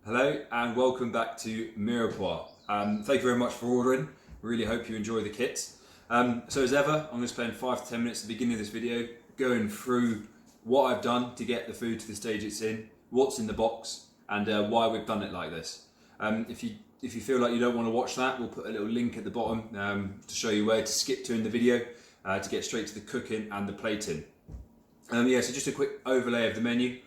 Hello and welcome back to Mirepoix. Thank you very much for ordering. Really hope you enjoy the kits. So as ever, I'm going to spend 5 to 10 minutes at the beginning of this video going through what I've done to get the food to the stage it's in, what's in the box, and why we've done it like this. If you feel like you don't want to watch that, we'll put a little link at the bottom to show you where to skip to in the video to get straight to the cooking and the plating. So just a quick overlay of the menu.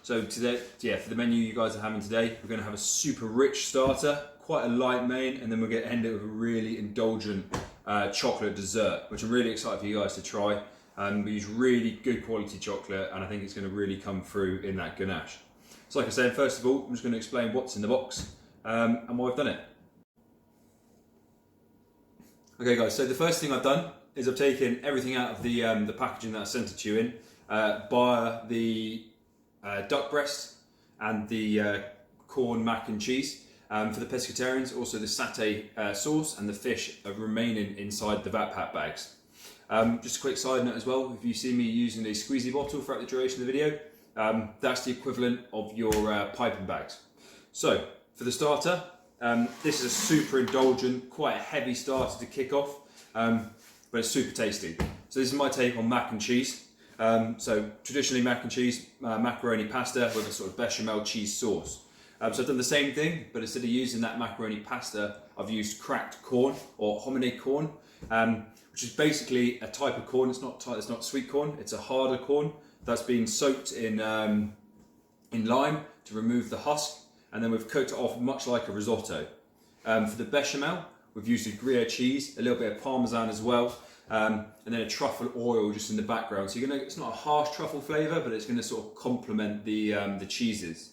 So today, for the menu you guys are having today, we're going to have a super rich starter, quite a light main, and then we're going to end it with a really indulgent chocolate dessert, which I'm really excited for you guys to try. We use really good quality chocolate, and I think it's going to really come through in that ganache. So like I said, first of all, I'm just going to explain what's in the box and why I've done it. Okay guys, so the first thing I've done is I've taken everything out of the packaging that I sent it to you in, bar the duck breast and the corn mac and cheese. For the pescatarians, also the satay sauce and the fish are remaining inside the Vatpat bags. Just a quick side note as well, if you see me using a squeezy bottle throughout the duration of the video, that's the equivalent of your piping bags. So for the starter, this is a super indulgent, quite a heavy starter to kick off, but it's super tasty. So this is my take on mac and cheese. So traditionally mac and cheese, macaroni pasta with a sort of bechamel cheese sauce. So I've done the same thing, but instead of using that macaroni pasta, I've used cracked corn or hominy corn, which is basically a type of corn. It's not sweet corn. It's a harder corn that's been soaked in lime to remove the husk, and then we've cooked it off much like a risotto. For the bechamel, we've used a Gruyere cheese, a little bit of Parmesan as well, and then a truffle oil just in the background. So it's not a harsh truffle flavour, but it's going to sort of complement the cheeses.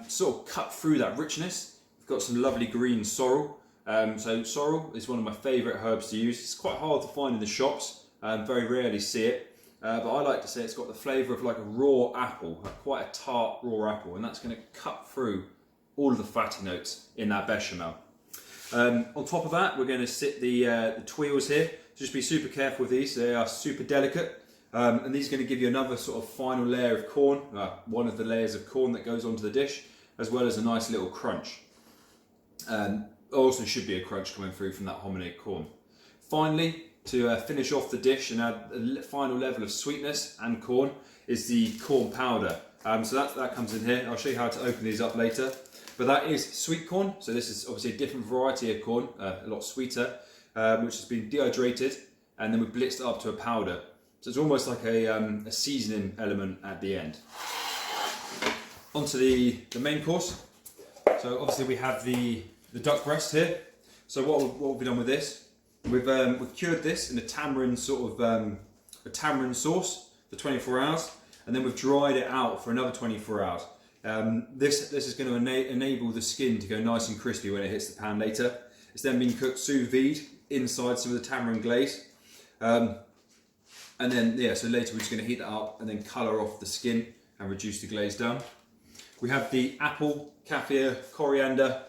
Sort of cut through that richness, we've got some lovely green sorrel. So sorrel is one of my favourite herbs to use. It's quite hard to find in the shops, very rarely see it, but I like to say it's got the flavour of like a raw apple, quite a tart raw apple, and that's going to cut through all of the fatty notes in that bechamel. On top of that, we're going to sit the tuiles here. Just be super careful with these, they are super delicate. And these are going to give you another sort of final layer of corn, one of the layers of corn that goes onto the dish, as well as a nice little crunch. Also should be a crunch coming through from that hominid corn. Finally, to finish off the dish and add a final level of sweetness and corn, is the corn powder. So that comes in here. I'll show you how to open these up later. But that is sweet corn, so this is obviously a different variety of corn, a lot sweeter, which has been dehydrated, and then we blitzed it up to a powder. So it's almost like a seasoning element at the end. Onto the main course. So obviously we have the duck breast here. So what have we done with this? We've cured this in a tamarind sort of a tamarind sauce for 24 hours, and then we've dried it out for another 24 hours. This is going to enable the skin to go nice and crispy when it hits the pan later. It's then been cooked sous vide inside some of the tamarind glaze. And then, so later we're just going to heat that up and then colour off the skin and reduce the glaze down. We have the apple, kaffir, coriander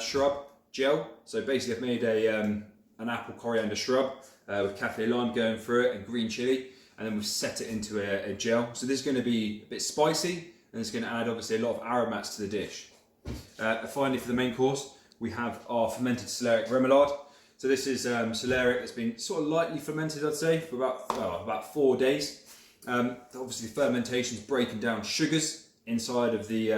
shrub gel. So basically I've made an apple coriander shrub with kaffir lime going through it and green chilli, and then we've set it into a gel. So this is going to be a bit spicy, and it's going to add obviously a lot of aromats to the dish. Finally, for the main course, we have our fermented celeriac remoulade. So this is celeriac that's been sort of lightly fermented, I'd say, for about 4 days. Obviously, the fermentation's breaking down sugars inside of the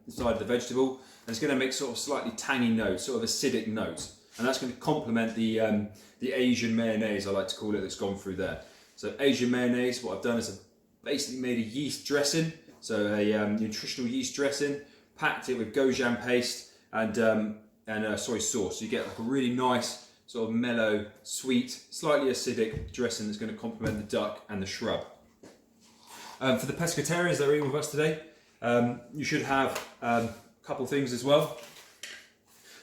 vegetable, and it's going to make sort of slightly tangy notes, sort of acidic notes, and that's going to complement the Asian mayonnaise, I like to call it, that's gone through there. So Asian mayonnaise, what I've done is I've basically made a yeast dressing, so a nutritional yeast dressing, packed it with gochujang paste and soy sauce. So you get like a really nice, sort of mellow, sweet, slightly acidic dressing that's going to complement the duck and the shrub. For the pescatarians that are eating with us today, you should have a couple things as well.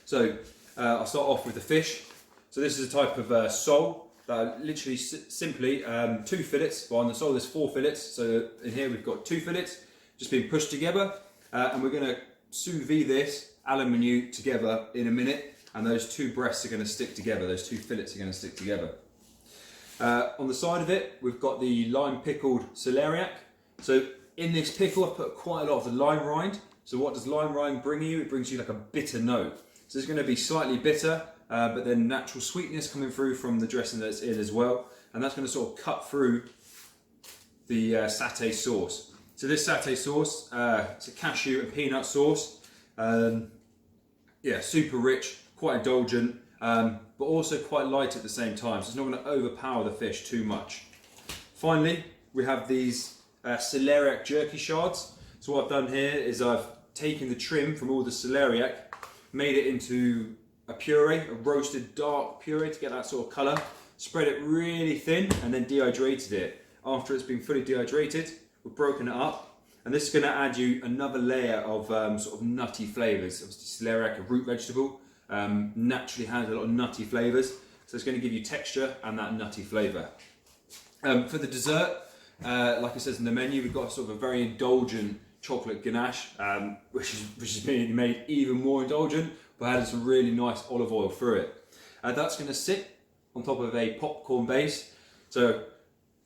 So I'll start off with the fish. So this is a type of sole that are literally simply 2 fillets. Well, on the sole there's 4 fillets. So in here we've got 2 fillets just being pushed together, and we're going to sous vide this a la minute together in a minute. And those 2 breasts are going to stick together, those 2 fillets are going to stick together. On the side of it, we've got the lime pickled celeriac. So in this pickle, I've put quite a lot of the lime rind. So what does lime rind bring you? It brings you like a bitter note. So it's going to be slightly bitter, but then natural sweetness coming through from the dressing that it's in as well. And that's going to sort of cut through the satay sauce. So this satay sauce, it's a cashew and peanut sauce. Yeah, super rich, quite indulgent, but also quite light at the same time. So it's not going to overpower the fish too much. Finally, we have these celeriac jerky shards. So what I've done here is I've taken the trim from all the celeriac, made it into a puree, a roasted dark puree to get that sort of colour, spread it really thin and then dehydrated it. After it's been fully dehydrated, we've broken it up, and this is going to add you another layer of sort of nutty flavours. Obviously celeriac, a root vegetable, naturally has a lot of nutty flavours, so it's going to give you texture and that nutty flavour. For the dessert, like it says in the menu, we've got sort of a very indulgent chocolate ganache, which is being made even more indulgent by adding some really nice olive oil through it. That's going to sit on top of a popcorn base. So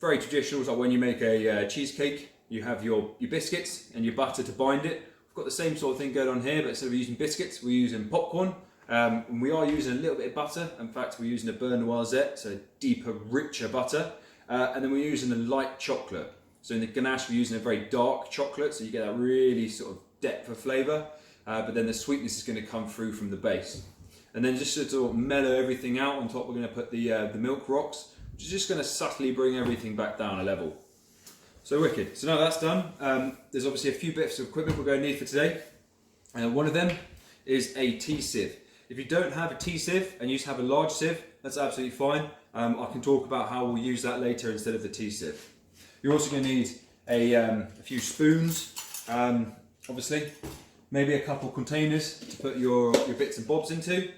very traditional, it's like when you make a cheesecake, you have your biscuits and your butter to bind it. We've got the same sort of thing going on here, but instead of using biscuits, we're using popcorn. And we are using a little bit of butter. In fact, we're using a beurre noisette, so deeper, richer butter. And then we're using a light chocolate. So in the ganache, we're using a very dark chocolate, so you get that really sort of depth of flavour. But then the sweetness is going to come through from the base. And then just to sort of mellow everything out, on top we're going to put the milk rocks, which is just going to subtly bring everything back down a level. So wicked. So now that's done, there's obviously a few bits of equipment we're going to need for today. One of them is a tea sieve. If you don't have a tea sieve and you just have a large sieve, that's absolutely fine. I can talk about how we'll use that later instead of the tea sieve. You're also going to need a few spoons, obviously, maybe a couple containers to put your bits and bobs into.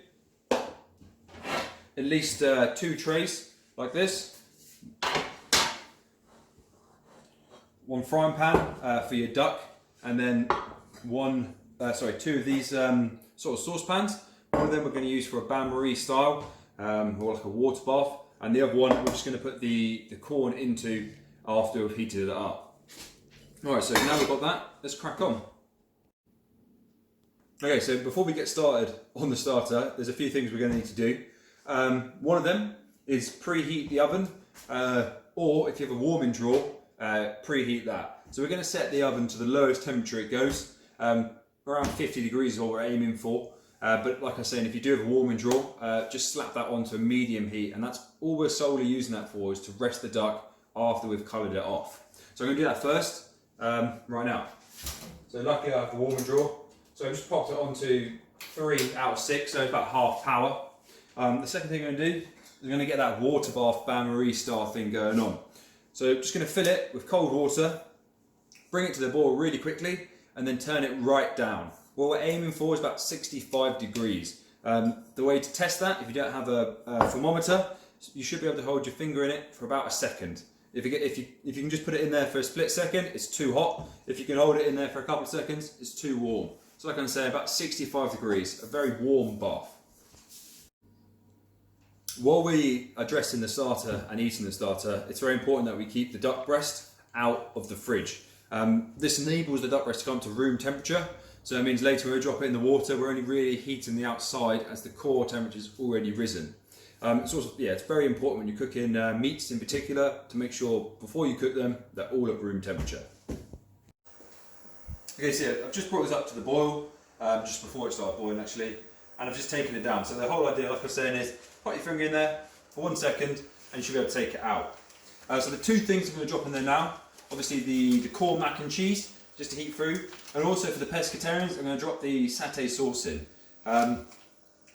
At least 2 trays like this. 1 frying pan for your duck, and then 2 of these sort of saucepans. One of them we're going to use for a bain-marie style, or like a water bath, and the other one we're just going to put the corn into after we've heated it up. Alright, so now we've got that, let's crack on. Okay, so before we get started on the starter, there's a few things we're going to need to do. One of them is preheat the oven, or if you have a warming drawer, preheat that. So we're going to set the oven to the lowest temperature it goes. Around 50 degrees is what we're aiming for. But like I was saying, if you do have a warming drawer, just slap that onto a medium heat, and that's all we're solely using that for, is to rest the duck after we've coloured it off. So I'm going to do that first, right now. So luckily I have the warming drawer. So I just popped it onto 3 out of 6, so it's about half power. The second thing I'm going to do is I'm going to get that water bath bain-marie style thing going on. So I'm just going to fill it with cold water, bring it to the boil really quickly, and then turn it right down. What we're aiming for is about 65 degrees. The way to test that, if you don't have a thermometer, you should be able to hold your finger in it for about a second. If you can just put it in there for a split second, it's too hot. If you can hold it in there for a couple of seconds, it's too warm. So like I'm saying, about 65 degrees, a very warm bath. While we are dressing the starter and eating the starter, it's very important that we keep the duck breast out of the fridge. This enables the duck breast to come to room temperature. So that means later when we drop it in the water, we're only really heating the outside as the core temperature has already risen. It's also, it's very important when you're cooking meats in particular to make sure before you cook them, they're all at room temperature. Okay, so I've just brought this up to the boil, just before it started boiling actually, and I've just taken it down. So the whole idea, like I was saying, is put your finger in there for 1 second and you should be able to take it out. So the 2 things I'm going to drop in there now, obviously the corn mac and cheese, just to heat through, and also for the pescatarians I'm going to drop the satay sauce in.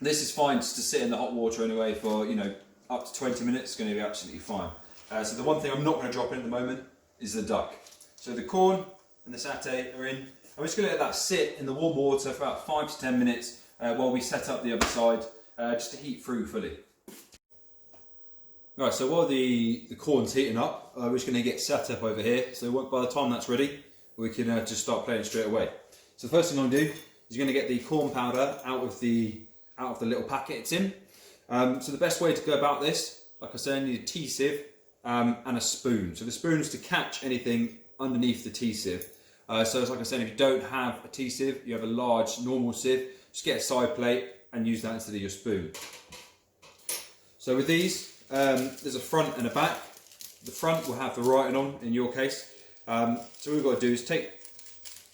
This is fine just to sit in the hot water anyway for up to 20 minutes, it's going to be absolutely fine. So the one thing I'm not going to drop in at the moment is the duck. So the corn and the satay are in. I'm just going to let that sit in the warm water for about 5 to 10 minutes while we set up the other side, just to heat through fully. Right, so while the corn's heating up, we're just going to get set up over here. So by the time that's ready, we can just start playing straight away. So the first thing I'm going to do is you're going to get the corn powder out of the little packet it's in. So the best way to go about this, like I said, you need a tea sieve and a spoon. So the spoon is to catch anything underneath the tea sieve. So it's like I said, if you don't have a T-sieve, you have a large normal sieve, just get a side plate and use that instead of your spoon. So with these, there's a front and a back. The front will have the writing on, in your case. So what we've got to do is take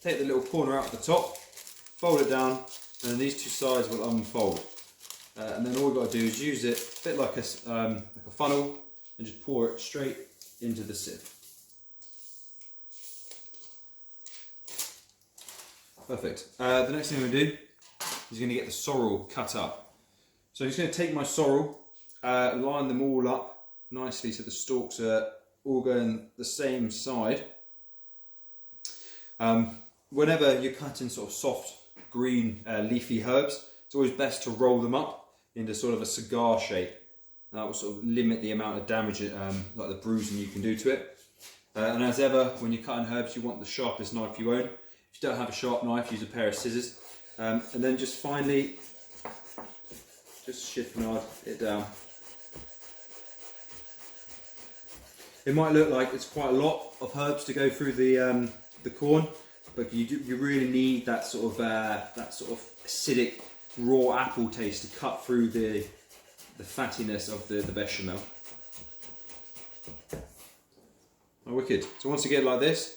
the little corner out at the top, fold it down, and then these two sides will unfold. And then all we've got to do is use it a bit like a funnel and just pour it straight into the sieve. Perfect. The next thing I'm going to do is going to get the sorrel cut up. So I'm just going to take my sorrel, line them all up nicely so the stalks are all going the same side. Whenever you're cutting sort of soft green leafy herbs, it's always best to roll them up into sort of a cigar shape. That will sort of limit the amount of damage, like the bruising you can do to it. And as ever, when you're cutting herbs, you want the sharpest knife you own. If you don't have a sharp knife, use a pair of scissors. And then just finally, just chiffonade it down. It might look like it's quite a lot of herbs to go through the corn, but you really need that sort of acidic raw apple taste to cut through the fattiness of the bechamel. Oh, wicked. So once you get it like this,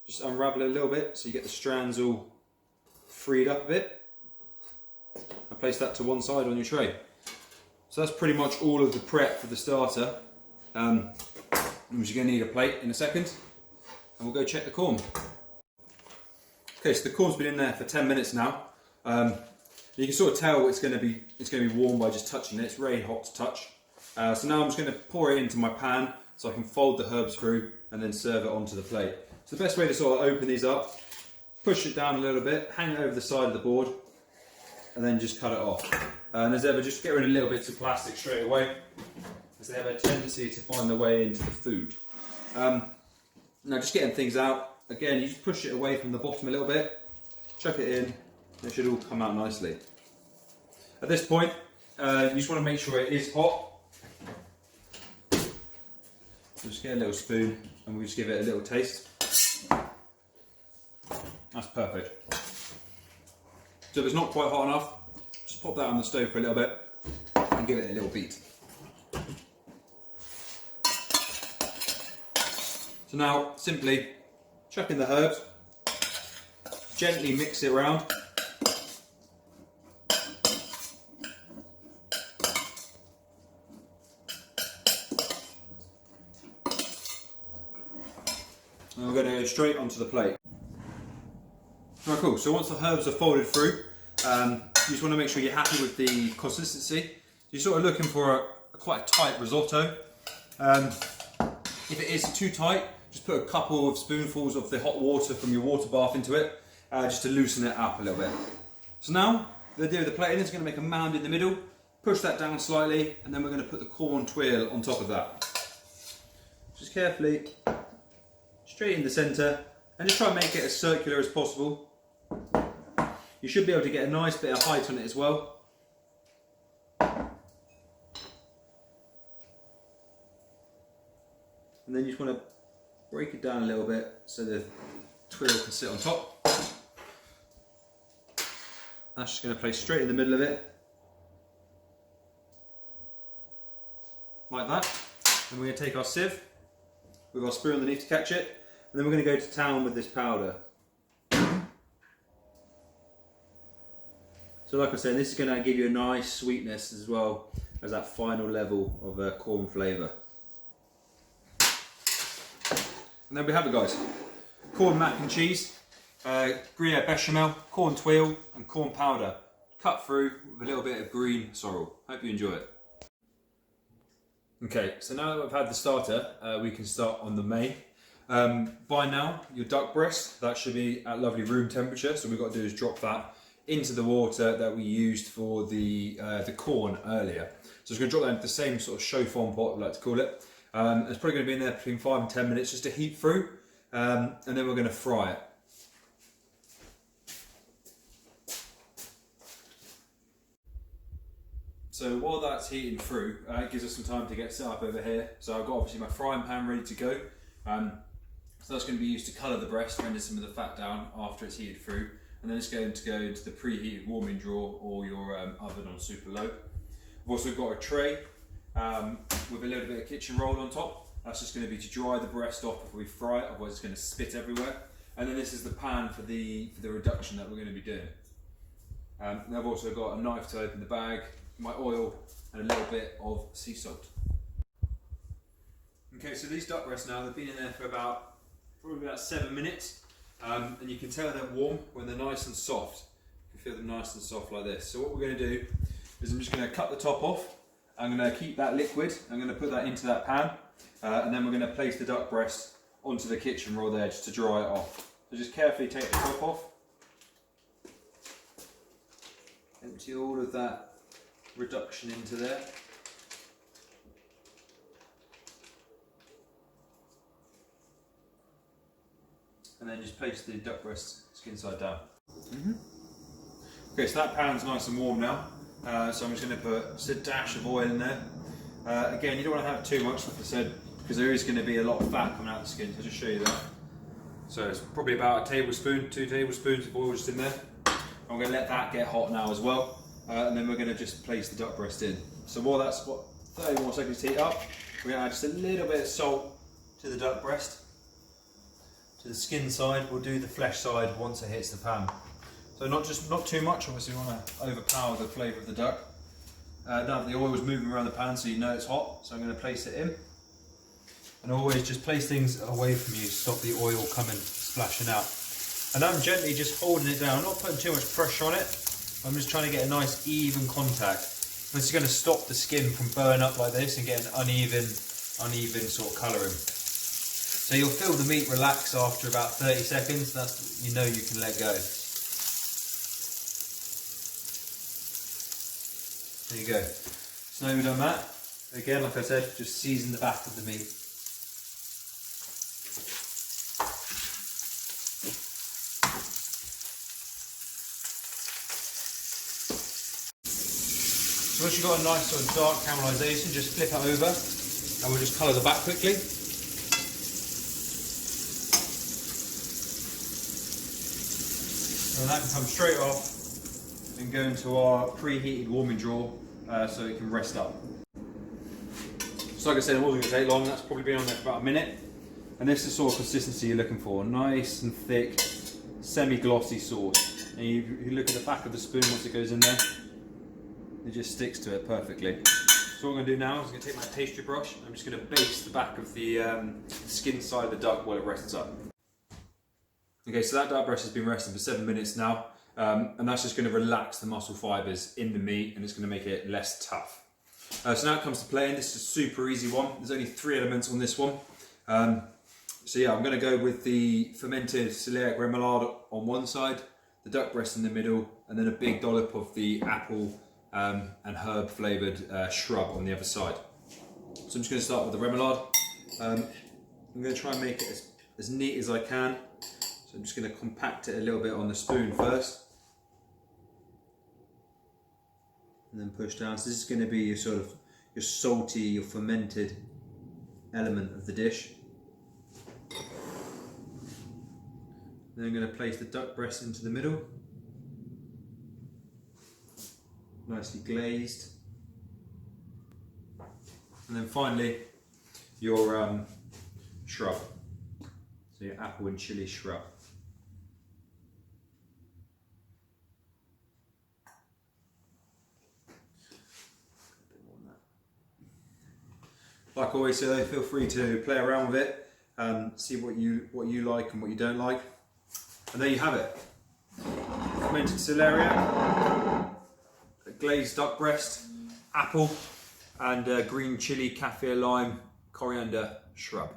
just unravel it a little bit so you get the strands all freed up a bit, and place that to one side on your tray. So that's pretty much all of the prep for the starter. You're going to need a plate in a second, and we'll go check the corn. Okay, so the corn's been in there for 10 minutes now. You can sort of tell it's going to be warm by just touching it. It's very hot to touch. So now I'm just going to pour it into my pan so I can fold the herbs through and then serve it onto the plate. So the best way to sort of open these up, push it down a little bit, hang it over the side of the board, and then just cut it off. And as ever, just get rid of little bits of plastic straight away, as they have a tendency to find their way into the food. Now just getting things out, again, you just push it away from the bottom a little bit, chuck it in, and it should all come out nicely. At this point, you just want to make sure it is hot. So just get a little spoon and we'll just give it a little taste. That's perfect. So if it's not quite hot enough, just pop that on the stove for a little bit and give it a little beat. So now, simply chuck in the herbs, gently mix it around. And we're going to go straight onto the plate. Alright, cool. So once the herbs are folded through, you just want to make sure you're happy with the consistency. You're sort of looking for quite a tight risotto. If it is too tight, just put a couple of spoonfuls of the hot water from your water bath into it, just to loosen it up a little bit. So now, the idea of the plating is going to make a mound in the middle, push that down slightly, and then we're going to put the corn twirl on top of that. Just carefully, straight in the centre, and just try and make it as circular as possible. You should be able to get a nice bit of height on it as well. And then you just want to break it down a little bit so the twirl can sit on top. That's just going to place straight in the middle of it, like that. And we're going to take our sieve with our spoon underneath to catch it, and then we're going to go to town with this powder. So like I said, this is going to give you a nice sweetness as well as that final level of corn flavour. And there we have it, guys. Corn mac and cheese, Gruyere bechamel, corn twirl and corn powder, cut through with a little bit of green sorrel. Hope you enjoy it. Okay, so now that we've had the starter, we can start on the main. By now, your duck breast, that should be at lovely room temperature, so what we've got to do is drop that into the water that we used for the corn earlier. So it's going to drop that into the same sort of chauffant pot, we like to call it. It's probably going to be in there between 5 and 10 minutes just to heat through, and then we're going to fry it. So while that's heating through, it gives us some time to get set up over here. So I've got obviously my frying pan ready to go. So that's going to be used to colour the breast, render some of the fat down after it's heated through, and then it's going to go into the preheated warming drawer or your oven on super low. I've also got a tray with a little bit of kitchen roll on top. That's just going to be to dry the breast off before we fry it, otherwise it's going to spit everywhere. And then this is the pan for the reduction that we're going to be doing. And I've also got a knife to open the bag, my oil, and a little bit of sea salt. Okay, so these duck breasts now, they've been in there for probably about 7 minutes, and you can tell they're warm when they're nice and soft. You can feel them nice and soft like this. So what we're going to do is I'm just going to cut the top off. I'm going to keep that liquid. I'm going to put that into that pan, and then we're going to place the duck breast onto the kitchen roll there just to dry it off. So just carefully take the top off. Empty all of that reduction into there. And then just place the duck breast skin side down. Okay, so that pan's nice and warm now. So I'm just going to put just a dash of oil in there. Again, you don't want to have too much, like I said, because there is going to be a lot of fat coming out of the skin. So I'll just show you that. So it's probably about a tablespoon, 2 tablespoons of oil just in there. I'm going to let that get hot now as well. And then we're going to just place the duck breast in. So while that's 30 more seconds to heat up, we're going to add just a little bit of salt to the duck breast. To the skin side, we'll do the flesh side once it hits the pan. So not too much, obviously we want to overpower the flavour of the duck. Now the oil is moving around the pan so you know it's hot, so I'm going to place it in. And always just place things away from you, stop the oil coming splashing out. And I'm gently just holding it down, not putting too much pressure on it. I'm just trying to get a nice even contact. This is going to stop the skin from burning up like this and get an uneven sort of colouring. So you'll feel the meat relax after about 30 seconds, that's you know you can let go. There you go. So now we've done that, again like I said, just season the back of the meat. So once you've got a nice sort of dark caramelisation, just flip it over and we'll just colour the back quickly. And that can come straight off and go into our preheated warming drawer so it can rest up. So like I said, it wasn't going to take long, that's probably been on there for about a minute. And this is the sort of consistency you're looking for, nice and thick, semi-glossy sauce. And you look at the back of the spoon once it goes in there, it just sticks to it perfectly. So what I'm going to do now is I'm going to take my pastry brush and I'm just going to baste the back of the skin side of the duck while it rests up. Okay, so that duck breast has been resting for 7 minutes now, and that's just going to relax the muscle fibres in the meat and it's going to make it less tough. So now it comes to plating. This is a super easy one. There's only 3 elements on this one. So yeah, I'm going to go with the fermented celiac remoulade on one side, the duck breast in the middle, and then a big dollop of the apple and herb flavoured shrub on the other side. So I'm just going to start with the remoulade. I'm going to try and make it as neat as I can. So I'm just going to compact it a little bit on the spoon first. And then push down. So this is going to be your sort of your salty, your fermented element of the dish. Then I'm going to place the duck breast into the middle. Nicely glazed. And then finally your shrub. So your apple and chilli shrub. Like I always say, feel free to play around with it, see what you like and what you don't like. And there you have it. Fermented celeriac, glazed duck breast, apple, and green chilli, kaffir lime, coriander shrub.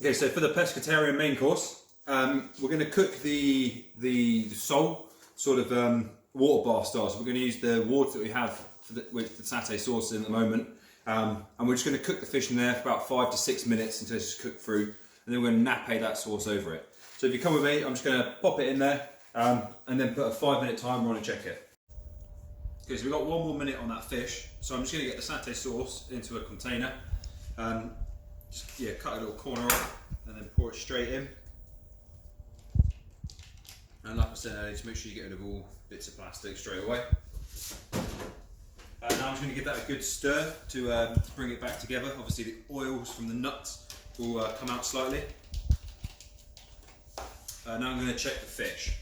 Okay, so for the pescatarian main course, we're going to cook the sole sort of water bath style. So we're going to use the water that we have with the satay sauce in at the moment, and we're just going to cook the fish in there for about 5 to 6 minutes until it's cooked through, and then we're going to nappe that sauce over it. So if you come with me, I'm just going to pop it in there and then put a 5-minute timer on and check it. Okay, so we've got 1 more minute on that fish, so I'm just going to get the satay sauce into a container. just cut a little corner off and then pour it straight in. And like I said earlier, just make sure you get rid of all bits of plastic straight away. Now I'm just going to give that a good stir to bring it back together. Obviously the oils from the nuts will come out slightly. Now I'm going to check the fish.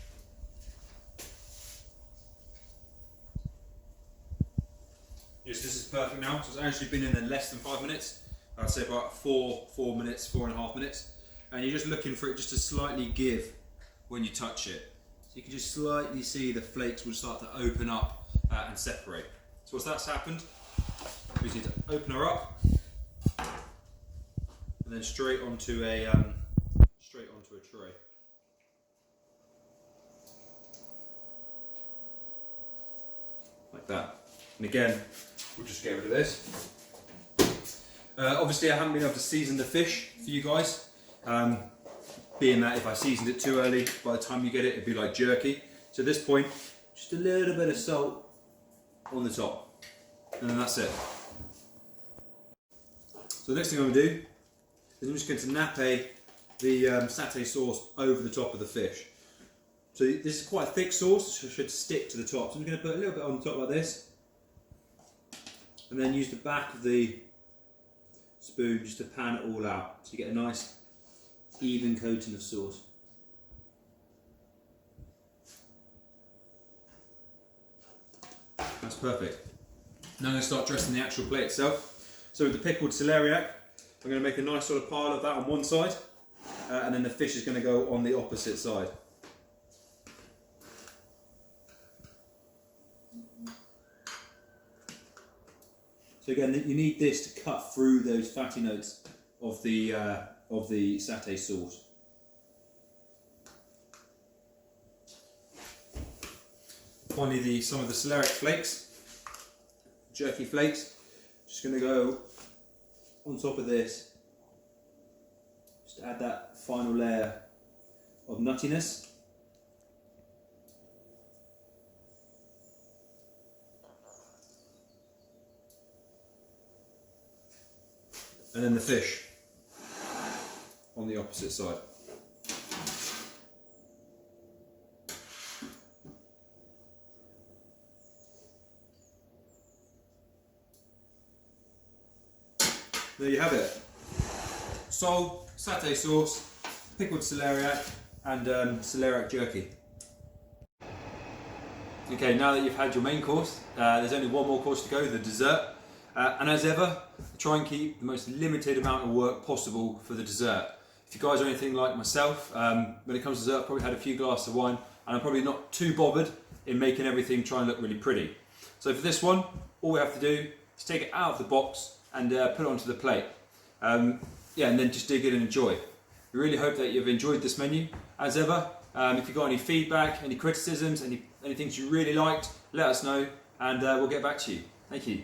Yes, this is perfect now. So it's actually been in there less than 5 minutes. I'd say about 4 minutes, 4.5 minutes. And you're just looking for it just to slightly give when you touch it. So you can just slightly see the flakes will start to open up and separate. So once that's happened, we just need to open her up and then straight onto a tray. Like that. And again, we'll just get rid of this. Obviously I haven't been able to season the fish for you guys, being that if I seasoned it too early, by the time you get it, it'd be like jerky. So at this point, just a little bit of salt on the top, and then that's it. So the next thing I'm going to do is I'm just going to nappe the satay sauce over the top of the fish. So this is quite a thick sauce, so it should stick to the top. So I'm going to put a little bit on the top like this, and then use the back of the spoon just to pan it all out, so you get a nice even coating of sauce. That's perfect. Now I'm going to start dressing the actual plate itself. So with the pickled celeriac, I'm going to make a nice sort of pile of that on one side, and then the fish is going to go on the opposite side. So again, you need this to cut through those fatty notes of the satay sauce. Finally, some of the celeriac flakes, jerky flakes, just going to go on top of this, just to add that final layer of nuttiness. And then the fish on the opposite side. There you have it. Sole, satay sauce, pickled celeriac, and celeriac jerky. Okay, now that you've had your main course, there's only one more course to go, the dessert. And as ever, try and keep the most limited amount of work possible for the dessert. If you guys are anything like myself, when it comes to dessert, I've probably had a few glasses of wine, and I'm probably not too bothered in making everything try and look really pretty. So for this one, all we have to do is take it out of the box and put it onto the plate. And then just dig in and enjoy. We really hope that you've enjoyed this menu. As ever, if you've got any feedback, any criticisms, any things you really liked, let us know, and we'll get back to you. Thank you.